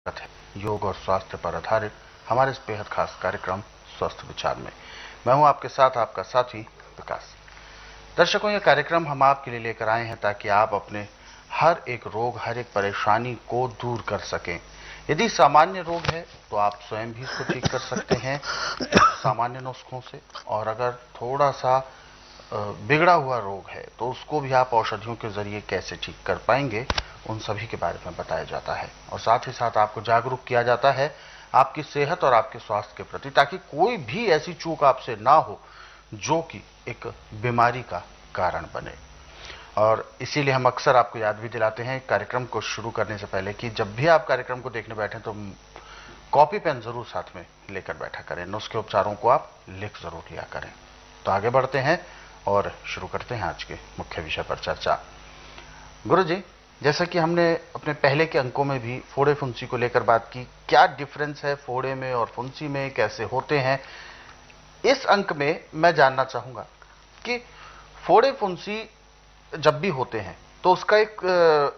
है योग और स्वास्थ्य पर आधारित हमारे इस बेहद खास कार्यक्रम स्वस्थ विचार में। मैं हूं आपके साथ आपका साथी विकास। दर्शकों, यह कार्यक्रम हम आपके लिए लेकर आए हैं ताकि आप अपने हर एक रोग, हर एक परेशानी को दूर कर सकें। यदि सामान्य रोग है तो आप स्वयं भी इसको ठीक कर सकते हैं सामान्य नुस्खों से, और अगर थोड़ा सा बिगड़ा हुआ रोग है तो उसको भी आप औषधियों के जरिए कैसे ठीक कर पाएंगे, उन सभी के बारे में बताया जाता है। और साथ ही साथ आपको जागरूक किया जाता है आपकी सेहत और आपके स्वास्थ्य के प्रति, ताकि कोई भी ऐसी चूक आपसे ना हो जो कि एक बीमारी का कारण बने। और इसीलिए हम अक्सर आपको याद भी दिलाते हैं कार्यक्रम को शुरू करने से पहले कि जब भी आप कार्यक्रम को देखने बैठें तो कॉपी पेन जरूर साथ में लेकर बैठा करें, नुस्खे उपचारों को आप लिख जरूर लिया करें। तो आगे बढ़ते हैं और शुरू करते हैं आज के मुख्य विषय पर चर्चा। गुरुजी, जैसा कि हमने अपने पहले के अंकों में भी फोड़े फुंसी को लेकर बात की, क्या डिफरेंस है फोड़े में और फुंसी में, कैसे होते हैं, इस अंक में मैं जानना चाहूंगा कि फोड़े फुंसी जब भी होते हैं तो उसका एक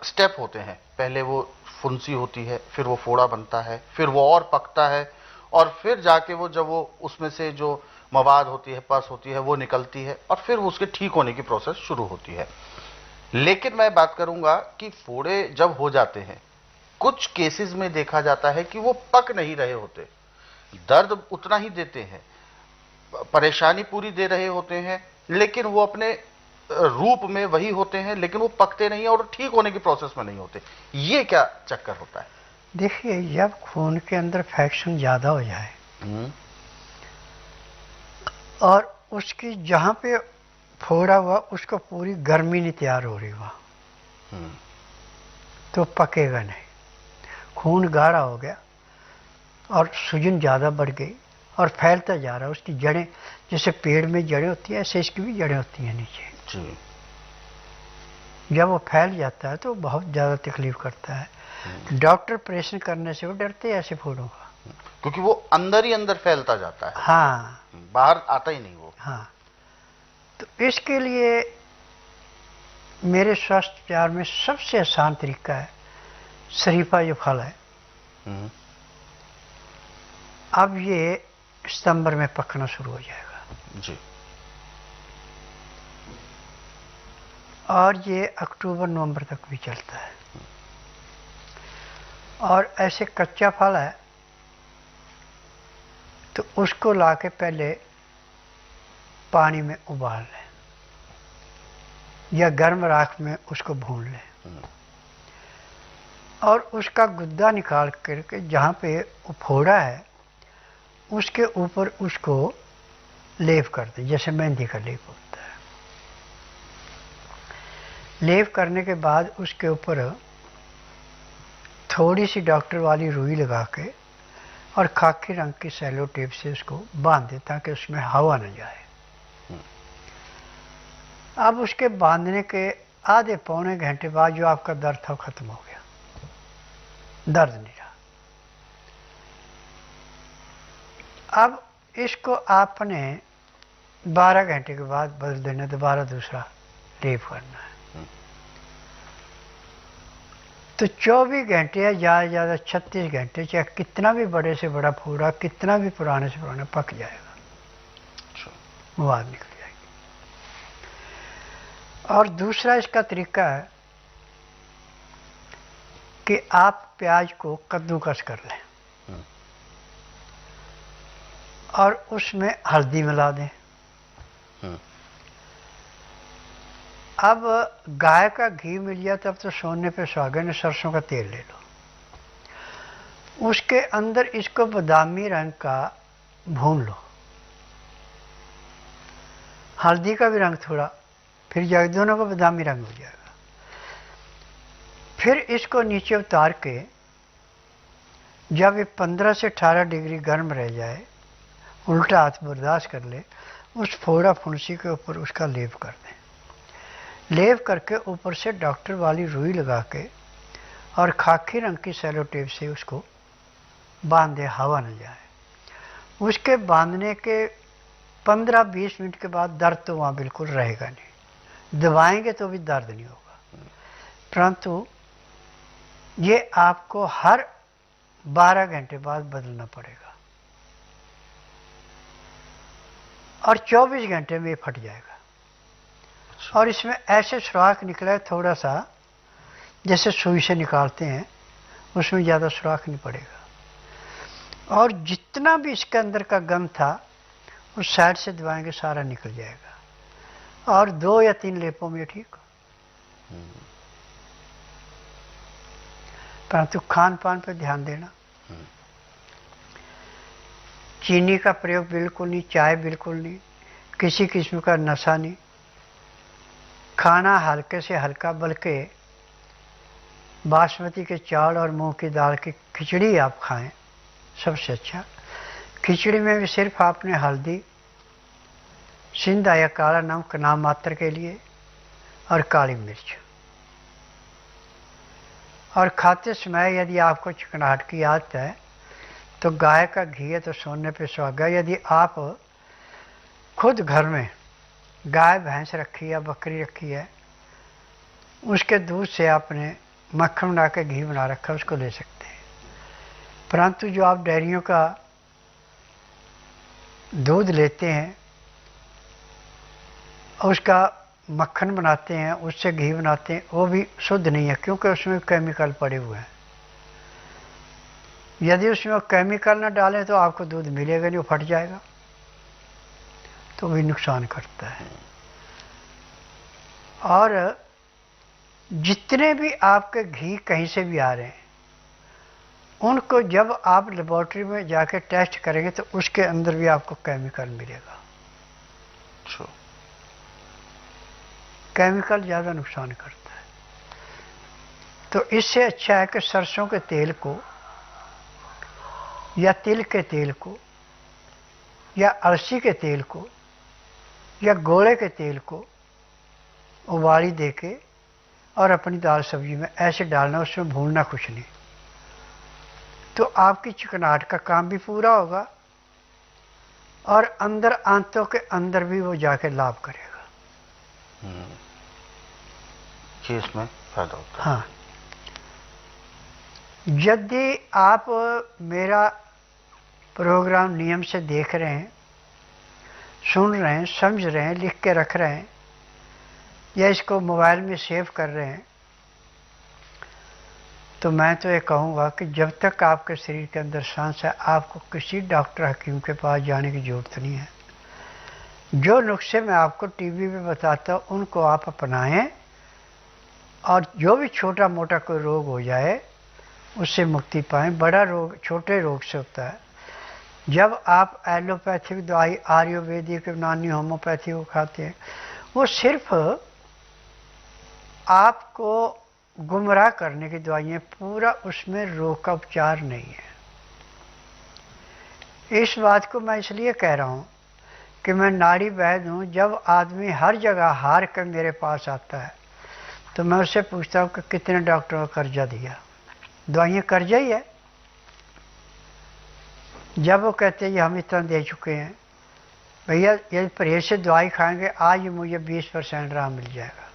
स्टेप होते हैं। पहले वो फुंसी होती है, फिर वो फोड़ा बनता है, फिर वो और पकता है, और फिर जाके वो जब वो उसमें से जो मवाद होती है, पस होती है, वो निकलती है, और फिर उसके ठीक होने की प्रोसेस शुरू होती है। लेकिन मैं बात करूंगा कि फोड़े जब हो जाते हैं, कुछ केसेस में देखा जाता है कि वो पक नहीं रहे होते, दर्द उतना ही देते हैं, परेशानी पूरी दे रहे होते हैं, लेकिन वो अपने रूप में वही होते हैं, लेकिन वो पकते नहीं और ठीक होने की प्रोसेस में नहीं होते। ये क्या चक्कर होता है? देखिए, जब खून के अंदर फैक्शन ज्यादा हो जाए और उसकी जहां पे फोड़ा हुआ उसको पूरी गर्मी नहीं तैयार हो रही वहां, तो पकेगा नहीं। खून गाढ़ा हो गया और सूजन ज्यादा बढ़ गई और फैलता जा रहा है। उसकी जड़ें, जैसे पेड़ में जड़ें होती है, ऐसे इसकी भी जड़ें होती हैं नीचे जी। जब वो फैल जाता है तो बहुत ज्यादा तकलीफ करता है। डॉक्टर ऑपरेशन करने से वो डरते हैं ऐसे फोड़ों का, क्योंकि वो अंदर ही अंदर फैलता जाता है। हाँ, बाहर आता ही नहीं वो। हाँ। तो इसके लिए मेरे स्वास्थ्य उपचार में सबसे आसान तरीका है शरीफा जो फल है। अब ये सितंबर में पकना शुरू हो जाएगा जी, और ये अक्टूबर नवंबर तक भी चलता है। और ऐसे कच्चा फल है तो उसको लाके पहले पानी में उबाल लें या गर्म राख में उसको भून लें, और उसका गुद्दा निकाल करके जहाँ पे वो फोड़ा है उसके ऊपर उसको लेप कर दें, जैसे मेहंदी का लेप होता है। लेप करने के बाद उसके ऊपर थोड़ी सी डॉक्टर वाली रुई लगा के और खाकी रंग की सेलो टेप से उसको बांध दें ताकि उसमें हवा न जाए। अब उसके बांधने के आधे पौने घंटे बाद जो आपका दर्द था खत्म हो गया, दर्द नहीं रहा। अब इसको आपने 12 घंटे के बाद बदल देना, दोबारा दूसरा लेप करना है। तो 24 घंटे या ज़्यादा से ज़्यादा 36 घंटे, चाहे कितना भी बड़े से बड़ा फोड़ा, कितना भी पुराने से पुराना, पक जाएगा, मवाद निकल जाएगी। और दूसरा इसका तरीका है कि आप प्याज को कद्दूकस कर लें और उसमें हल्दी मिला दें। अब गाय का घी मिल गया तब तो सोने पे सुहागन, सरसों का तेल ले लो, उसके अंदर इसको बादामी रंग का भून लो, हल्दी का भी रंग थोड़ा, फिर जाके दोनों का बादामी रंग हो जाएगा। फिर इसको नीचे उतार के जब ये 15 से 18 डिग्री गर्म रह जाए, उल्टा हाथ बर्दाश्त कर ले, उस फोड़ा फुंसी के ऊपर उसका लेप कर दें। लेप करके ऊपर से डॉक्टर वाली रुई लगा के और खाकी रंग की सेलो टेप से उसको बांध दे, हवा न जाए। उसके बांधने के 15-20 मिनट के बाद दर्द तो वहाँ बिल्कुल रहेगा नहीं, दबाएंगे तो भी दर्द नहीं होगा, परंतु ये आपको हर 12 घंटे बाद बदलना पड़ेगा और 24 घंटे में ये फट जाएगा। और इसमें ऐसे सुराख निकला है थोड़ा सा, जैसे सुई से निकालते हैं, उसमें ज़्यादा सुराख नहीं पड़ेगा। और जितना भी इसके अंदर का गम था उस साइड से दबाएंगे सारा निकल जाएगा और 2 या 3 लेपों में ठीक। परंतु खान पान पर ध्यान देना, चीनी का प्रयोग बिल्कुल नहीं, चाय बिल्कुल नहीं, किसी किस्म का नशा नहीं, खाना हल्के से हल्का, बल्कि बासमती के चावल और मूंग की दाल की खिचड़ी आप खाएं सबसे अच्छा। खिचड़ी में भी सिर्फ आपने हल्दी, सिंधा या काला नमक नाम मात्र के लिए और काली मिर्च, और खाते समय यदि आपको चिकनाहट की आदत है तो गाय का घी है तो सोने पे सुहागा। यदि आप खुद घर में गाय भैंस रखी है, बकरी रखी है, उसके दूध से आपने मक्खन बना के घी बना रखा, उसको ले सकते हैं। परंतु जो आप डेयरियों का दूध लेते हैं, उसका मक्खन बनाते हैं, उससे घी बनाते हैं, वो भी शुद्ध नहीं है, क्योंकि उसमें केमिकल पड़े हुए हैं। यदि उसमें केमिकल न डालें तो आपको दूध मिलेगा नहीं, वो फट जाएगा, तो भी नुकसान करता है। और जितने भी आपके घी कहीं से भी आ रहे हैं, उनको जब आप लेबोरेटरी में जाके टेस्ट करेंगे तो उसके अंदर भी आपको केमिकल मिलेगा। केमिकल ज़्यादा नुकसान करता है। तो इससे अच्छा है कि सरसों के तेल को या तिल के तेल को या अलसी के तेल को या गोले के तेल को उबाली देके और अपनी दाल सब्जी में ऐसे डालना, उसमें भूनना कुछ नहीं, तो आपकी चिकनाहट का काम भी पूरा होगा और अंदर आंतों के अंदर भी वो जाके लाभ करेगा। ये इसमें फायदा होता है। हाँ, यदि आप मेरा प्रोग्राम नियम से देख रहे हैं, सुन रहे हैं, समझ रहे हैं, लिख के रख रहे हैं या इसको मोबाइल में सेव कर रहे हैं, तो मैं तो ये कहूँगा कि जब तक आपके शरीर के अंदर सांस है, आपको किसी डॉक्टर हकीम के पास जाने की ज़रूरत नहीं है। जो नुस्खे मैं आपको टीवी पे बताता हूँ उनको आप अपनाएं, और जो भी छोटा मोटा कोई रोग हो जाए उससे मुक्ति पाएं। बड़ा रोग छोटे रोग से होता है। जब आप एलोपैथिक दवाई, आयुर्वेदिक, यूनानी, होम्योपैथी को खाते हैं, वो सिर्फ आपको गुमराह करने की दवाइयाँ, पूरा उसमें रोग का उपचार नहीं है। इस बात को मैं इसलिए कह रहा हूँ कि मैं नाड़ी वैद्य हूँ। जब आदमी हर जगह हार कर मेरे पास आता है तो मैं उससे पूछता हूँ कि कितने डॉक्टरों का कर्जा दिया। दवाइयाँ कर्जा ही है। जब वो कहते हैं ये हम इतना दे चुके हैं, भैया यदि परहेज से दवाई खाएंगे आज ही मुझे 20% आराम मिल जाएगा,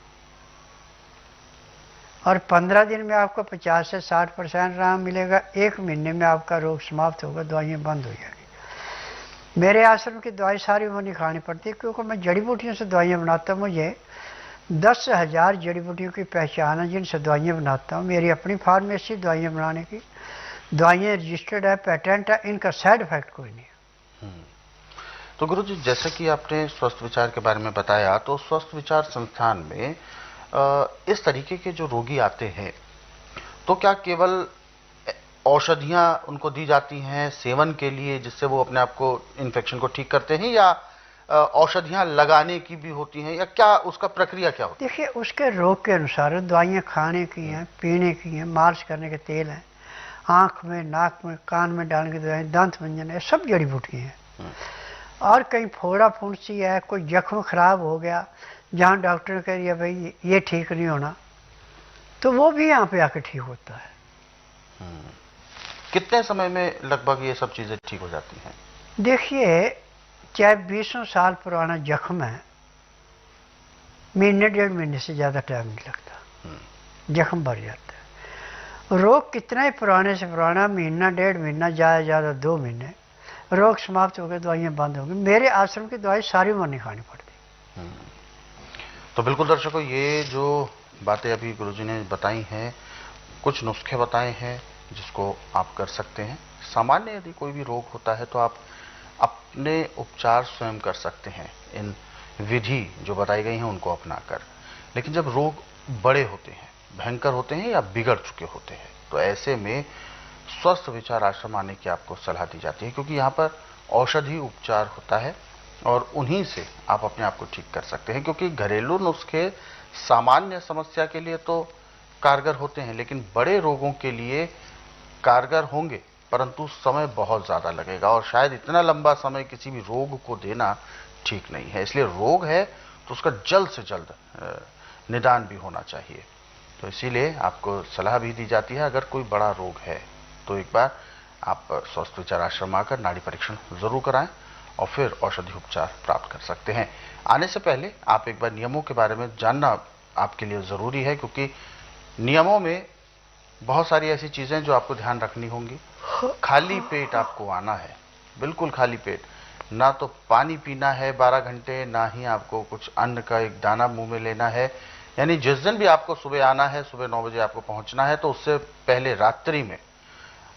और 15 दिन में आपको 50 से 60% आराम मिलेगा। 1 महीने में आपका रोग समाप्त होगा, दवाइयाँ बंद हो जाएगी। मेरे आश्रम की दवाई सारी वो नहीं खानी पड़ती, क्योंकि मैं जड़ी बूटियों से दवाइयाँ बनाता हूँ। मुझे 10,000 जड़ी बूटियों की पहचान है जिनसे दवाइयाँ बनाता हूँ। मेरी अपनी फार्मेसी दवाइयाँ बनाने की, दवाइयाँ रजिस्टर्ड है, पेटेंट है, इनका साइड इफेक्ट कोई नहीं है। तो गुरु जी, जैसे कि आपने स्वस्थ विचार के बारे में बताया, तो स्वस्थ विचार संस्थान में इस तरीके के जो रोगी आते हैं, तो क्या केवल औषधियां उनको दी जाती हैं सेवन के लिए जिससे वो अपने आप को इन्फेक्शन को ठीक करते हैं, या औषधियां लगाने की भी होती हैं, या क्या उसका प्रक्रिया क्या होती है? देखिए, उसके रोग के अनुसार दवाइयाँ खाने की हैं, पीने की हैं, मालिश करने के तेल हैं, आँख में, नाक में, कान में डालने की दवाई, दांत मंजन है, सब जड़ी बूटी हैं। और कहीं फोड़ा फुंसी है, कोई जख्म खराब हो गया जहाँ डॉक्टर ने कह दिया भाई ये ठीक नहीं होना, तो वो भी यहाँ पे आके ठीक होता है। कितने समय में लगभग ये सब चीजें ठीक हो जाती हैं? देखिए, चाहे 20 साल पुराना जख्म है, महीने 1.5 महीने से ज़्यादा टाइम नहीं लगता, जख्म भर जाता है। रोग कितना ही पुराने से पुराना, महीना 1.5 महीना, ज़्यादा ज़्यादा 2 महीने, रोग समाप्त हो गए, दवाइयाँ बंद हो गई। मेरे आश्रम की दवाई सारी उम्र नहीं खानी पड़ती। तो बिल्कुल दर्शकों, ये जो बातें अभी गुरुजी ने बताई हैं, कुछ नुस्खे बताए हैं जिसको आप कर सकते हैं। सामान्य यदि कोई भी रोग होता है तो आप अपने उपचार स्वयं कर सकते हैं, इन विधि जो बताई गई हैं उनको अपनाकर। लेकिन जब रोग बड़े होते हैं, भयंकर होते हैं या बिगड़ चुके होते हैं, तो ऐसे में स्वस्थ विचार आश्रम आने की आपको सलाह दी जाती है, क्योंकि यहाँ पर औषधि उपचार होता है और उन्हीं से आप अपने आप को ठीक कर सकते हैं। क्योंकि घरेलू नुस्खे सामान्य समस्या के लिए तो कारगर होते हैं, लेकिन बड़े रोगों के लिए कारगर होंगे, परंतु समय बहुत ज़्यादा लगेगा और शायद इतना लंबा समय किसी भी रोग को देना ठीक नहीं है। इसलिए रोग है तो उसका जल्द से जल्द निदान भी होना चाहिए। तो इसीलिए आपको सलाह भी दी जाती है, अगर कोई बड़ा रोग है तो एक बार आप स्वस्थ विचार आश्रम आकर नाड़ी परीक्षण जरूर कराएं और फिर औषधि उपचार प्राप्त कर सकते हैं। आने से पहले आप एक बार नियमों के बारे में जानना आपके लिए ज़रूरी है, क्योंकि नियमों में बहुत सारी ऐसी चीज़ें जो आपको ध्यान रखनी होंगी। खाली पेट आपको आना है, बिल्कुल खाली पेट। ना तो पानी पीना है 12 घंटे, ना ही आपको कुछ अन्न का एक दाना मुंह में लेना है। यानी जिस दिन भी आपको सुबह आना है, सुबह 9 बजे आपको पहुंचना है, तो उससे पहले रात्रि में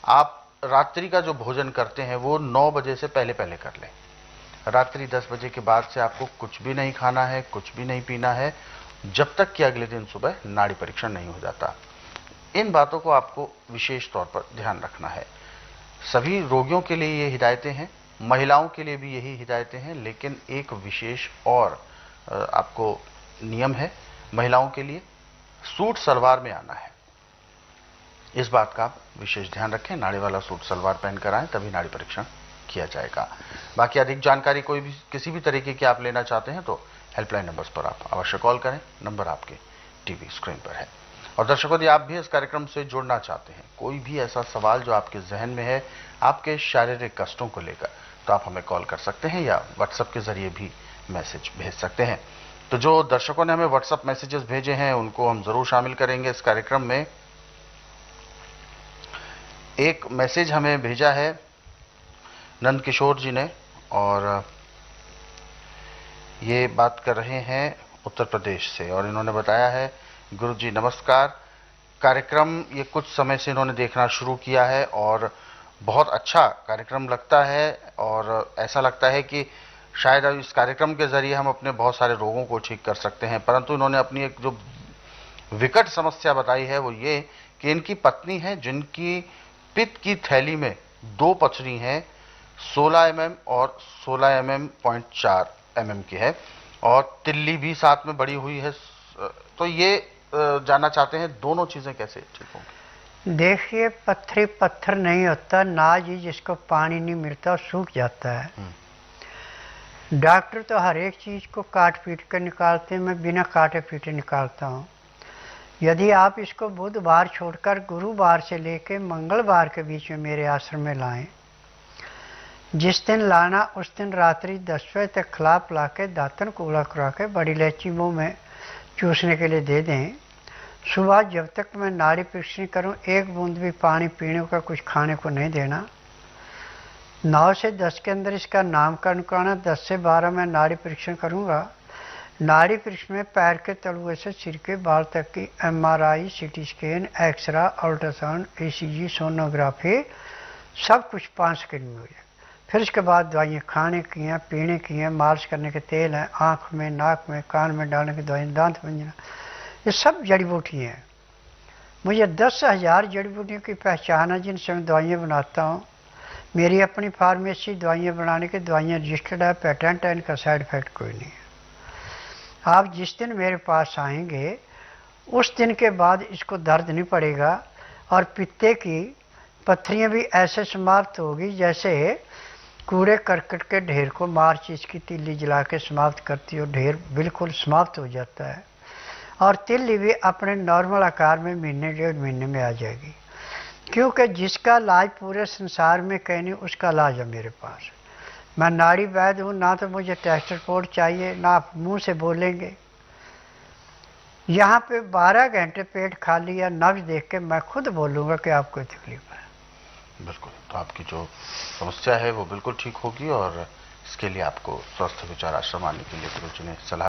आप रात्रि का जो भोजन करते हैं वो 9 बजे से पहले पहले कर लें। रात्रि 10 बजे के बाद से आपको कुछ भी नहीं खाना है, कुछ भी नहीं पीना है, जब तक कि अगले दिन सुबह नाड़ी परीक्षण नहीं हो जाता। इन बातों को आपको विशेष तौर पर ध्यान रखना है। सभी रोगियों के लिए ये हिदायतें हैं, महिलाओं के लिए भी यही हिदायतें हैं, लेकिन एक विशेष और आपको नियम है महिलाओं के लिए, सूट सलवार में आना है। इस बात का आप विशेष ध्यान रखें, नाड़ी वाला सूट सलवार पहनकर आएं, तभी नाड़ी परीक्षण किया जाएगा। बाकी अधिक जानकारी कोई भी किसी भी तरीके की आप लेना चाहते हैं तो हेल्पलाइन नंबर्स पर आप अवश्य कॉल करें, नंबर आपके टीवी स्क्रीन पर है। और दर्शकों, यदि आप भी इस कार्यक्रम से जुड़ना चाहते हैं, कोई भी ऐसा सवाल जो आपके जहन में है आपके शारीरिक कष्टों को लेकर, तो आप हमें कॉल कर सकते हैं या व्हाट्सएप के जरिए भी मैसेज भेज सकते हैं। तो जो दर्शकों ने हमें व्हाट्सएप मैसेजेस भेजे हैं उनको हम जरूर शामिल करेंगे इस कार्यक्रम में। एक मैसेज हमें भेजा है नंद किशोर जी ने, और ये बात कर रहे हैं उत्तर प्रदेश से, और इन्होंने बताया है, गुरु जी नमस्कार, कार्यक्रम ये कुछ समय से इन्होंने देखना शुरू किया है और बहुत अच्छा कार्यक्रम लगता है, और ऐसा लगता है कि शायद इस कार्यक्रम के जरिए हम अपने बहुत सारे रोगों को ठीक कर सकते हैं। परंतु इन्होंने अपनी एक जो विकट समस्या बताई है वो ये कि इनकी पत्नी है जिनकी पित्त की थैली में 2 पथरी हैं, 16 mm और 16 mm.4 mm की है, और तिल्ली भी साथ में बढ़ी हुई है। तो ये जानना चाहते हैं दोनों चीजें कैसे ठीक होंगी। देखिए, पत्थरी पत्थर नहीं होता, नाज ही जिसको पानी नहीं मिलता सूख जाता है। डॉक्टर तो हर एक चीज को काट पीट कर निकालते हैं, मैं बिना काटे पीटे निकालता हूँ। यदि आप इसको बुधवार छोड़कर गुरुवार से लेकर मंगलवार के बीच में मेरे आश्रम में लाएं, जिस दिन लाना उस दिन रात्रि 10 बजे तक खिला पिला के दातन कूला करा के बड़ी इलायची मुँह में चूसने के लिए दे दें। सुबह जब तक मैं नाड़ी परीक्षण करूं, एक बूंद भी पानी पीने का, कुछ खाने को नहीं देना। 9 से 10 के अंदर इसका नामकरण कराना, 10 से 12 मैं नाड़ी परीक्षण करूंगा। नाड़ी परीक्षण में पैर के तलुए से सिर के बाल तक की MRI, CT scan, x ray, ultrasound, ECG, sonography, सब कुछ 5 सेकंड में हो जाए। फिर उसके बाद दवाइयाँ खाने की हैं, पीने की हैं, मालिश करने के तेल हैं, आँख में, नाक में, कान में डालने की दवाइयाँ, दांत मंजना, ये सब जड़ी बूटी हैं। मुझे 10,000 जड़ी बूटियों की पहचान है जिनसे मैं दवाइयाँ बनाता हूँ। मेरी अपनी फार्मेसी दवाइयाँ बनाने की, दवाइयाँ रजिस्टर्ड है, पेटेंट है, इनका साइड इफेक्ट कोई नहीं है। आप जिस दिन मेरे पास आएंगे उस दिन के बाद इसको दर्द नहीं पड़ेगा, और पित्ते की पत्थरियाँ भी ऐसे समाप्त होगी जैसे कूड़े करकट के ढेर को माचिस की तिल्ली जला के समाप्त करती हो, ढेर बिल्कुल समाप्त हो जाता है। और तिल्ली भी अपने नॉर्मल आकार में महीने 1.5 महीने में आ जाएगी, क्योंकि जिसका इलाज पूरे संसार में कहीं नहीं उसका इलाज है मेरे पास। मैं नाड़ी वैद्य हूँ, ना तो मुझे टेस्ट रिपोर्ट चाहिए, ना आप मुँह से बोलेंगे। यहाँ पे 12 घंटे पेट खाली या नब्ज देख के मैं खुद बोलूँगा कि आपको तकलीफ है। बिल्कुल, तो आपकी जो समस्या है वो बिल्कुल ठीक होगी और इसके लिए आपको स्वस्थ विचार आश्रम आने के लिए गुरुजी ने सलाह